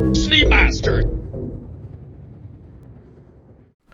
Master.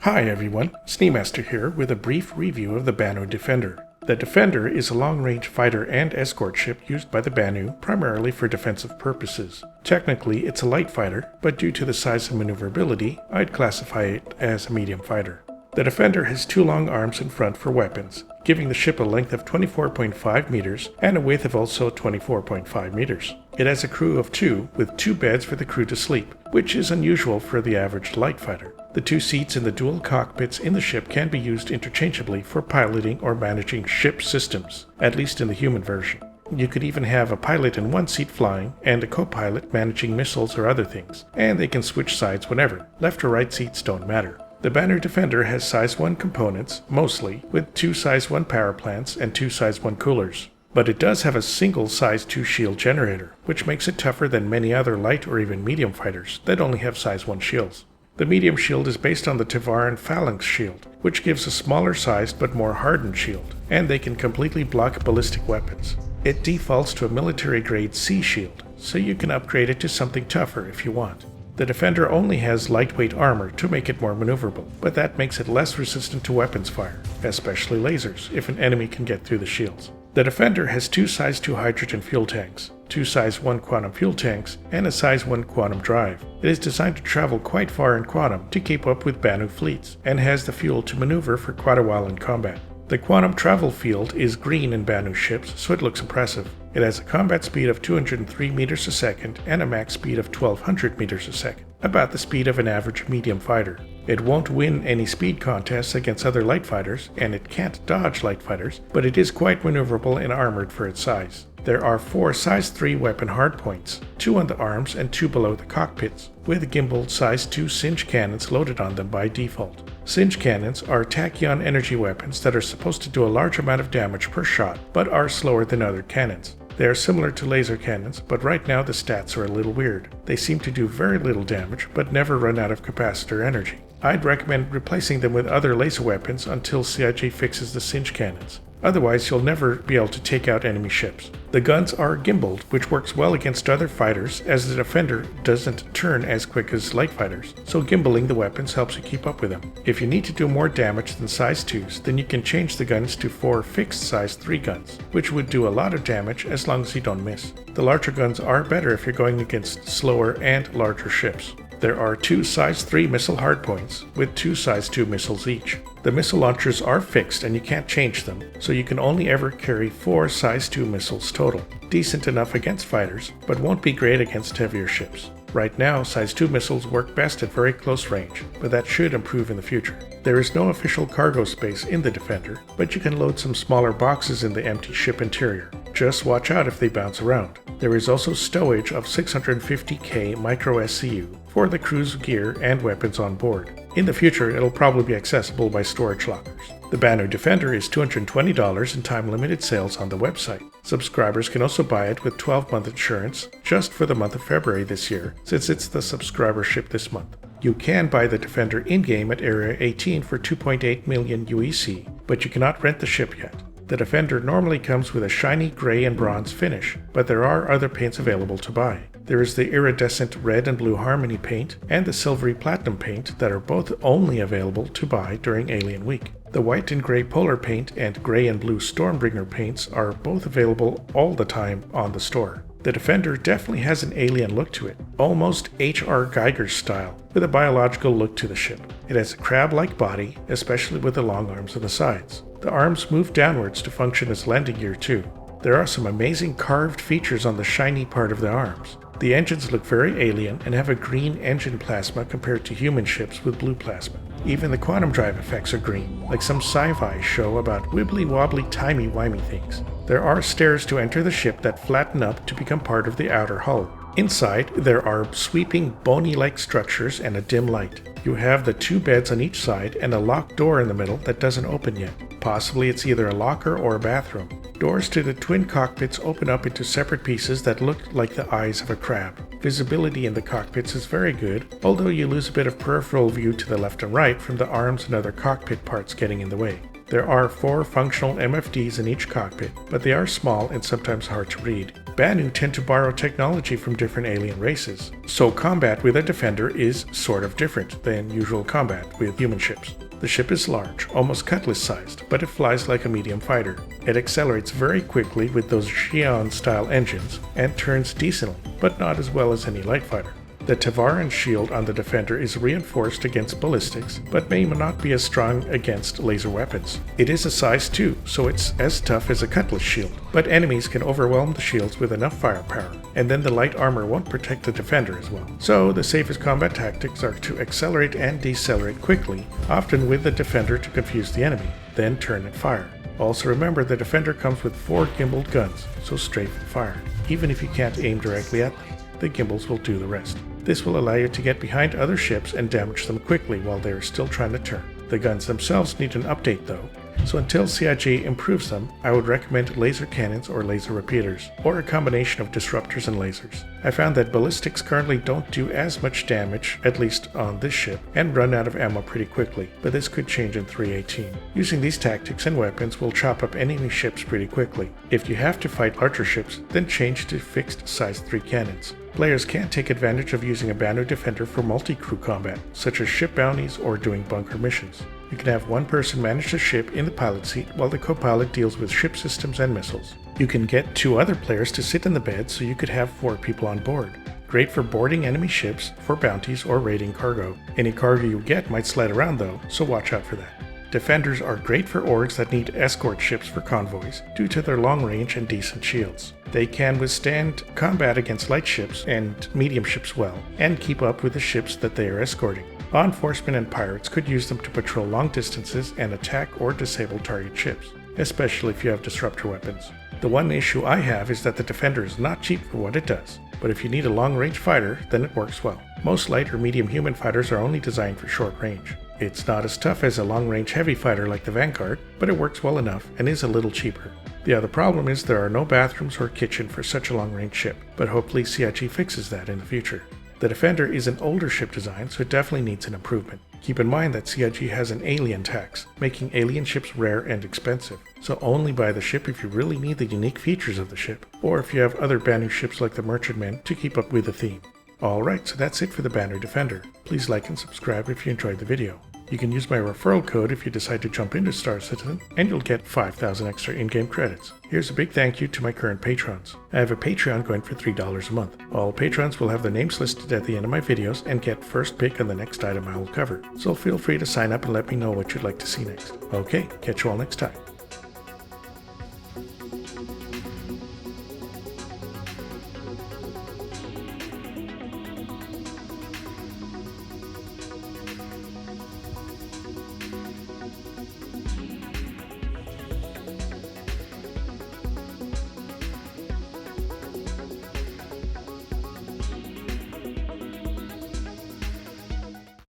Hi everyone, Master here with a brief review of the Banu Defender. The Defender is a long-range fighter and escort ship used by the Banu primarily for defensive purposes. Technically it's a light fighter, but due to the size and maneuverability, I'd classify it as a medium fighter. The Defender has two long arms in front for weapons, giving the ship a length of 24.5 meters and a width of also 24.5 meters. It has a crew of 2, with 2 beds for the crew to sleep, which is unusual for the average light fighter. The 2 seats in the dual cockpits in the ship can be used interchangeably for piloting or managing ship systems, at least in the human version. You could even have a pilot in one seat flying and a co-pilot managing missiles or other things, and they can switch sides whenever. Left or right seats don't matter. The Banu Defender has size 1 components, mostly, with 2 size 1 power plants and 2 size 1 coolers. But it does have a single size 2 shield generator, which makes it tougher than many other light or even medium fighters that only have size 1 shields. The medium shield is based on the Tavaran Phalanx shield, which gives a smaller sized but more hardened shield, and they can completely block ballistic weapons. It defaults to a military grade C shield, so you can upgrade it to something tougher if you want. The Defender only has lightweight armor to make it more maneuverable, but that makes it less resistant to weapons fire, especially lasers, if an enemy can get through the shields. The Defender has 2 size 2 hydrogen fuel tanks, 2 size 1 quantum fuel tanks, and a size 1 quantum drive. It is designed to travel quite far in quantum to keep up with Banu fleets, and has the fuel to maneuver for quite a while in combat. The quantum travel field is green in Banu ships, so it looks impressive. It has a combat speed of 203 meters a second and a max speed of 1200 meters a second, about the speed of an average medium fighter. It won't win any speed contests against other light fighters, and it can't dodge light fighters, but it is quite maneuverable and armored for its size. There are 4 size 3 weapon hardpoints, 2 on the arms and 2 below the cockpits, with gimbaled size 2 Singe cannons loaded on them by default. Singe cannons are tachyon energy weapons that are supposed to do a large amount of damage per shot, but are slower than other cannons. They are similar to laser cannons, but right now the stats are a little weird. They seem to do very little damage, but never run out of capacitor energy. I'd recommend replacing them with other laser weapons until CIG fixes the Singe cannons. Otherwise, you'll never be able to take out enemy ships. The guns are gimbaled, which works well against other fighters, as the Defender doesn't turn as quick as light fighters, so gimbaling the weapons helps you keep up with them. If you need to do more damage than size 2s, then you can change the guns to 4 fixed size 3 guns, which would do a lot of damage as long as you don't miss. The larger guns are better if you're going against slower and larger ships. There are 2 size 3 missile hardpoints, with 2 size 2 missiles each. The missile launchers are fixed and you can't change them, so you can only ever carry 4 size 2 missiles total. Decent enough against fighters, but won't be great against heavier ships. Right now, size 2 missiles work best at very close range, but that should improve in the future. There is no official cargo space in the Defender, but you can load some smaller boxes in the empty ship interior. Just watch out if they bounce around. There is also stowage of 650K micro SCU for the crew's gear and weapons on board. In the future, it'll probably be accessible by storage lockers. The Banu Defender is $220 in time-limited sales on the website. Subscribers can also buy it with 12-month insurance just for the month of February this year, since it's the subscriber ship this month. You can buy the Defender in-game at Area 18 for 2.8 million UEC, but you cannot rent the ship yet. The Defender normally comes with a shiny gray and bronze finish, but there are other paints available to buy. There is the iridescent red and blue Harmony paint and the silvery platinum paint that are both only available to buy during Alien Week. The white and gray Polar paint and gray and blue Stormbringer paints are both available all the time on the store. The Defender definitely has an alien look to it, almost H.R. Geiger style, with a biological look to the ship. It has a crab-like body, especially with the long arms on the sides. The arms move downwards to function as landing gear too. There are some amazing carved features on the shiny part of the arms. The engines look very alien and have a green engine plasma compared to human ships with blue plasma. Even the quantum drive effects are green, like some sci-fi show about wibbly-wobbly timey-wimey things. There are stairs to enter the ship that flatten up to become part of the outer hull. Inside, there are sweeping bony-like structures and a dim light. You have the 2 beds on each side and a locked door in the middle that doesn't open yet. Possibly it's either a locker or a bathroom. Doors to the twin cockpits open up into separate pieces that look like the eyes of a crab. Visibility in the cockpits is very good, although you lose a bit of peripheral view to the left and right from the arms and other cockpit parts getting in the way. There are 4 functional MFDs in each cockpit, but they are small and sometimes hard to read. Banu tend to borrow technology from different alien races, so combat with a defender is sort of different than usual combat with human ships. The ship is large, almost cutlass-sized, but it flies like a medium fighter. It accelerates very quickly with those Xi'an-style engines and turns decently, but not as well as any light fighter. The Tavaran shield on the Defender is reinforced against ballistics, but may not be as strong against laser weapons. It is a size 2, so it's as tough as a cutlass shield, but enemies can overwhelm the shields with enough firepower, and then the light armor won't protect the Defender as well. So the safest combat tactics are to accelerate and decelerate quickly, often with the Defender to confuse the enemy, then turn and fire. Also remember the Defender comes with 4 gimbaled guns, so strafe and fire. Even if you can't aim directly at them, the gimbals will do the rest. This will allow you to get behind other ships and damage them quickly while they are still trying to turn. The guns themselves need an update though, so until CIG improves them, I would recommend laser cannons or laser repeaters, or a combination of disruptors and lasers. I found that ballistics currently don't do as much damage, at least on this ship, and run out of ammo pretty quickly, but this could change in 3.18. Using these tactics and weapons will chop up enemy ships pretty quickly. If you have to fight larger ships, then change to fixed size 3 cannons. Players can take advantage of using a Banu Defender for multi-crew combat, such as ship bounties or doing bunker missions. You can have one person manage the ship in the pilot seat while the co-pilot deals with ship systems and missiles. You can get 2 other players to sit in the bed so you could have 4 people on board. Great for boarding enemy ships, for bounties, or raiding cargo. Any cargo you get might slide around though, so watch out for that. Defenders are great for orgs that need escort ships for convoys, due to their long range and decent shields. They can withstand combat against light ships and medium ships well, and keep up with the ships that they are escorting. Law enforcement and pirates could use them to patrol long distances and attack or disable target ships, especially if you have disruptor weapons. The one issue I have is that the Defender is not cheap for what it does, but if you need a long-range fighter, then it works well. Most light or medium human fighters are only designed for short range. It's not as tough as a long-range heavy fighter like the Vanguard, but it works well enough and is a little cheaper. The other problem is there are no bathrooms or kitchen for such a long-range ship, but hopefully CIG fixes that in the future. The Defender is an older ship design, so it definitely needs an improvement. Keep in mind that CIG has an alien tax, making alien ships rare and expensive, so only buy the ship if you really need the unique features of the ship, or if you have other Banu ships like the Merchantmen to keep up with the theme. Alright, so that's it for the Banu Defender. Please like and subscribe if you enjoyed the video. You can use my referral code if you decide to jump into Star Citizen, and you'll get 5,000 extra in-game credits. Here's a big thank you to my current patrons. I have a Patreon going for $3 a month. All patrons will have their names listed at the end of my videos and get first pick on the next item I will cover. So feel free to sign up and let me know what you'd like to see next. Okay, catch you all next time.